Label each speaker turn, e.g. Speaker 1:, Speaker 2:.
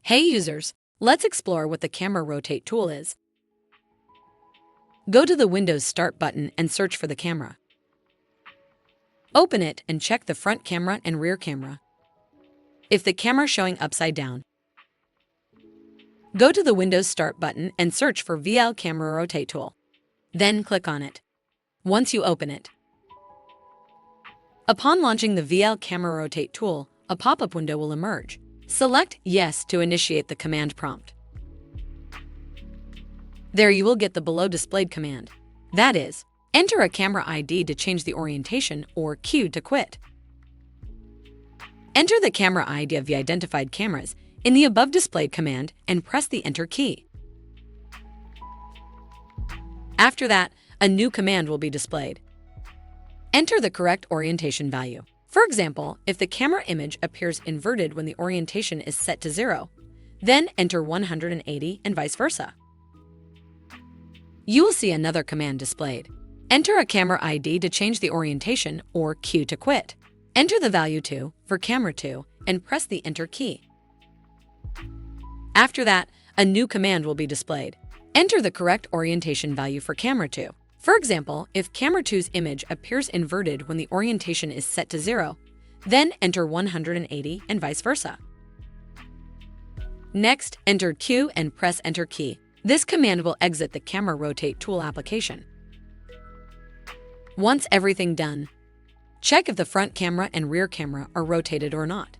Speaker 1: Hey users, let's explore what the Camera Rotate tool is. Go to the Windows Start button and search for the camera. Open it and check the front camera and rear camera. If the camera is showing upside down, go to the Windows Start button and search for VL-CameraRotateTool. Then click on it. Once you open it, upon launching the VL-CameraRotateTool, a pop-up window will emerge. Select Yes to initiate the command prompt. There you will get the below displayed command. That is, enter a camera ID to change the orientation or Q to quit. Enter the camera ID of the identified cameras in the above displayed command and press the Enter key. After that, a new command will be displayed. Enter the correct orientation value. For example, if the camera image appears inverted when the orientation is set to 0, then enter 180 and vice versa. You will see another command displayed. Enter a camera ID to change the orientation or Q to quit. Enter the value 2 for camera 2 and press the Enter key. After that, a new command will be displayed. Enter the correct orientation value for camera 2. For example, if camera 2's image appears inverted when the orientation is set to 0, then enter 180 and vice versa. Next, enter Q and press Enter key. This command will exit the Camera Rotate tool application. Once everything done, check if the front camera and rear camera are rotated or not.